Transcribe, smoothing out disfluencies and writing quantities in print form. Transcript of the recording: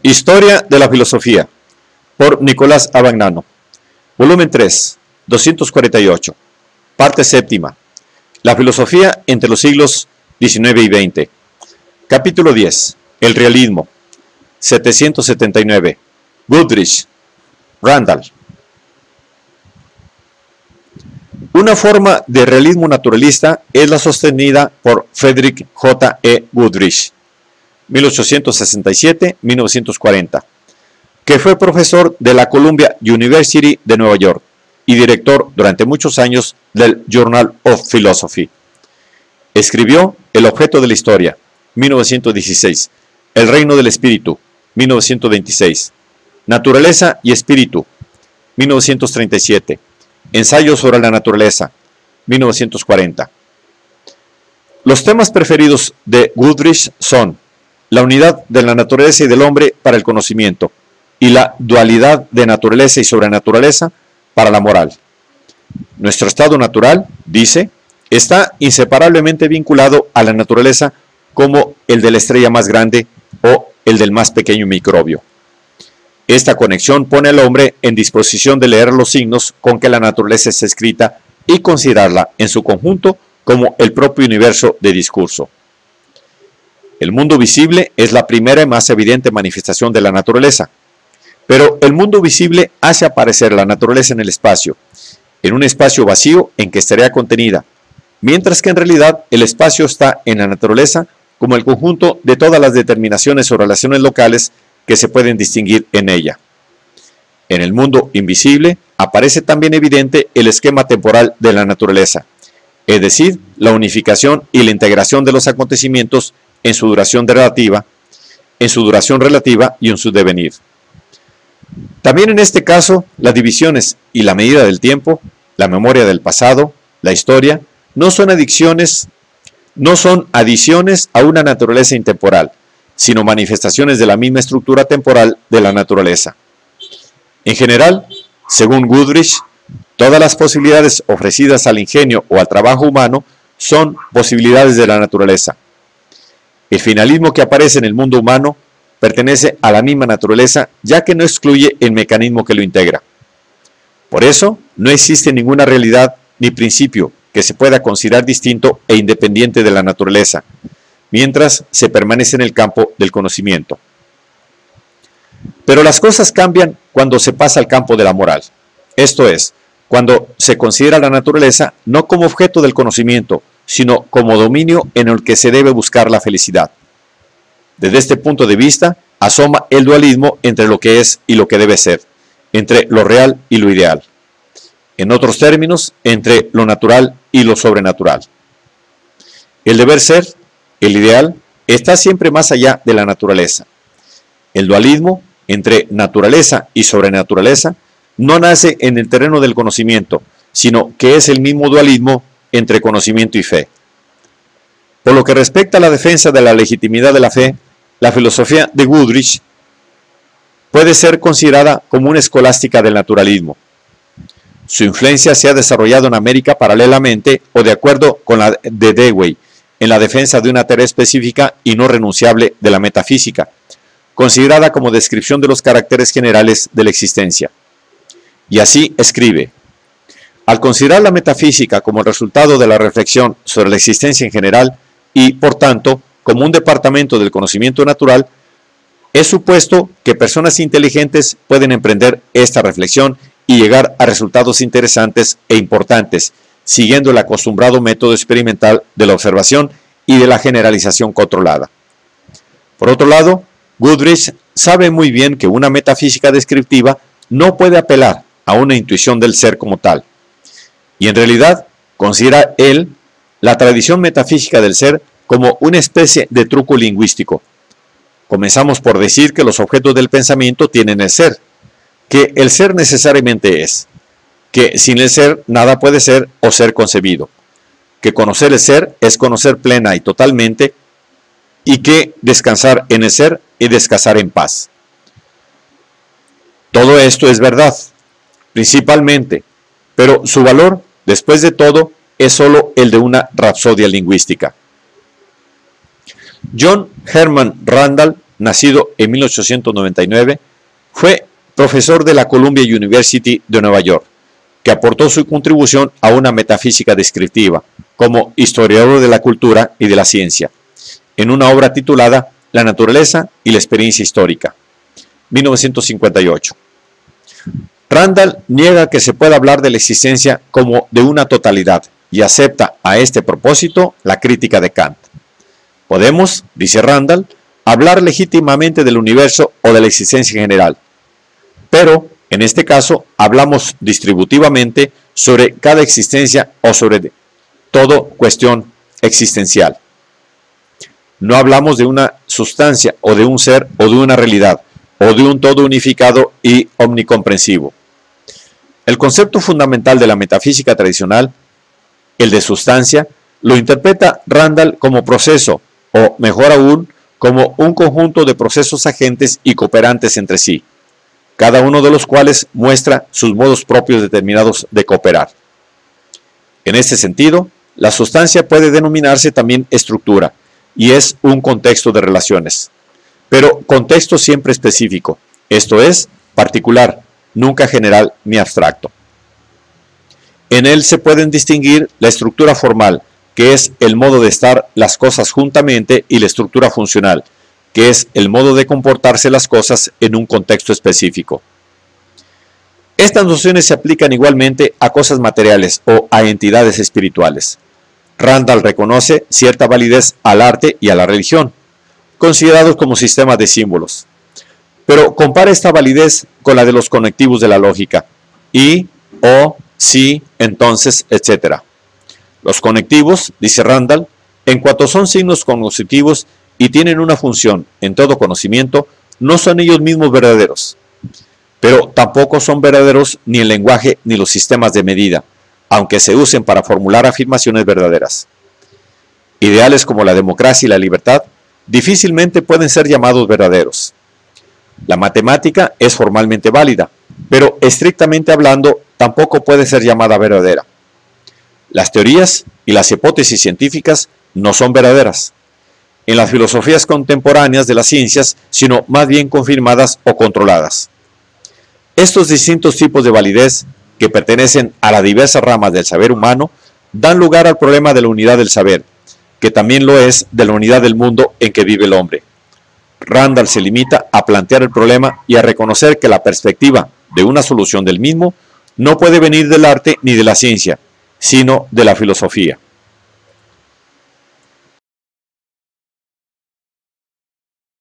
Historia de la filosofía, por Nicolás Abagnano. Volumen 3, 248. Parte séptima. La filosofía entre los siglos XIX y XX. Capítulo 10. El realismo. 779. Goodrich. Randall. Una forma de realismo naturalista es la sostenida por Frederick J. E. Goodrich, 1867-1940, que fue profesor de la Columbia University de Nueva York y director durante muchos años del Journal of Philosophy. Escribió El objeto de la historia, 1916, El reino del espíritu, 1926, Naturaleza y espíritu, 1937, Ensayo sobre la naturaleza, 1940. Los temas preferidos de Goodrich son la unidad de la naturaleza y del hombre para el conocimiento, y la dualidad de naturaleza y sobrenaturaleza para la moral. Nuestro estado natural, dice, está inseparablemente vinculado a la naturaleza como el de la estrella más grande o el del más pequeño microbio. Esta conexión pone al hombre en disposición de leer los signos con que la naturaleza es escrita y considerarla en su conjunto como el propio universo de discurso. El mundo visible es la primera y más evidente manifestación de la naturaleza, pero el mundo visible hace aparecer la naturaleza en el espacio, en un espacio vacío en que estaría contenida, mientras que en realidad el espacio está en la naturaleza como el conjunto de todas las determinaciones o relaciones locales que se pueden distinguir en ella. En el mundo invisible aparece también evidente el esquema temporal de la naturaleza, es decir, la unificación y la integración de los acontecimientos en su duración relativa y en su devenir. También en este caso, las divisiones y la medida del tiempo, la memoria del pasado, la historia, no son adiciones a una naturaleza intemporal, sino manifestaciones de la misma estructura temporal de la naturaleza. En general, según Goodrich, todas las posibilidades ofrecidas al ingenio o al trabajo humano son posibilidades de la naturaleza. El finalismo que aparece en el mundo humano pertenece a la misma naturaleza, ya que no excluye el mecanismo que lo integra. Por eso, no existe ninguna realidad ni principio que se pueda considerar distinto e independiente de la naturaleza, mientras se permanece en el campo del conocimiento. Pero las cosas cambian cuando se pasa al campo de la moral, esto es, cuando se considera la naturaleza no como objeto del conocimiento, sino como dominio en el que se debe buscar la felicidad. Desde este punto de vista, asoma el dualismo entre lo que es y lo que debe ser, entre lo real y lo ideal. En otros términos, entre lo natural y lo sobrenatural. El deber ser, el ideal, está siempre más allá de la naturaleza. El dualismo entre naturaleza y sobrenaturaleza no nace en el terreno del conocimiento, sino que es el mismo dualismo entre conocimiento y fe. Por lo que respecta a la defensa de la legitimidad de la fe, la filosofía de Goodrich puede ser considerada como una escolástica del naturalismo. Su influencia se ha desarrollado en América paralelamente o de acuerdo con la de Dewey, en la defensa de una tarea específica y no renunciable de la metafísica, considerada como descripción de los caracteres generales de la existencia. Y así escribe: al considerar la metafísica como el resultado de la reflexión sobre la existencia en general y, por tanto, como un departamento del conocimiento natural, es supuesto que personas inteligentes pueden emprender esta reflexión y llegar a resultados interesantes e importantes, siguiendo el acostumbrado método experimental de la observación y de la generalización controlada. Por otro lado, Goodrich sabe muy bien que una metafísica descriptiva no puede apelar a una intuición del ser como tal, y en realidad considera él la tradición metafísica del ser como una especie de truco lingüístico. Comenzamos por decir que los objetos del pensamiento tienen el ser, que el ser necesariamente es, que sin el ser nada puede ser o ser concebido, que conocer el ser es conocer plena y totalmente, y que descansar en el ser es descansar en paz. Todo esto es verdad, principalmente, pero su valor, después de todo, es solo el de una rapsodia lingüística. John Herman Randall nacido en 1899, fue profesor de la Columbia University de Nueva York, que aportó su contribución a una metafísica descriptiva, como historiador de la cultura y de la ciencia, en una obra titulada La naturaleza y la experiencia histórica, 1958. Randall niega que se pueda hablar de la existencia como de una totalidad y acepta a este propósito la crítica de Kant. Podemos, dice Randall, hablar legítimamente del universo o de la existencia en general, pero en este caso hablamos distributivamente sobre cada existencia o sobre todo cuestión existencial. No hablamos de una sustancia o de un ser o de una realidad o de un todo unificado y omnicomprensivo. El concepto fundamental de la metafísica tradicional, el de sustancia, lo interpreta Randall como proceso, o mejor aún, como un conjunto de procesos agentes y cooperantes entre sí, cada uno de los cuales muestra sus modos propios determinados de cooperar. En este sentido, la sustancia puede denominarse también estructura, y es un contexto de relaciones, pero contexto siempre específico, esto es, particular, nunca general ni abstracto. En él se pueden distinguir la estructura formal, que es el modo de estar las cosas juntamente, y la estructura funcional, que es el modo de comportarse las cosas en un contexto específico. Estas nociones se aplican igualmente a cosas materiales o a entidades espirituales. Randall reconoce cierta validez al arte y a la religión, considerados como sistemas de símbolos, pero compara esta validez con la de los conectivos de la lógica, y, o, si, entonces, etc. Los conectivos, dice Randall, en cuanto son signos cognitivos y tienen una función en todo conocimiento, no son ellos mismos verdaderos, pero tampoco son verdaderos ni el lenguaje ni los sistemas de medida, aunque se usen para formular afirmaciones verdaderas. Ideales como la democracia y la libertad difícilmente pueden ser llamados verdaderos. La matemática es formalmente válida, pero estrictamente hablando tampoco puede ser llamada verdadera. Las teorías y las hipótesis científicas no son verdaderas en las filosofías contemporáneas de las ciencias, sino más bien confirmadas o controladas. Estos distintos tipos de validez, que pertenecen a las diversas ramas del saber humano, dan lugar al problema de la unidad del saber, que también lo es de la unidad del mundo en que vive el hombre. Randall se limita a plantear el problema y a reconocer que la perspectiva de una solución del mismo no puede venir del arte ni de la ciencia, sino de la filosofía.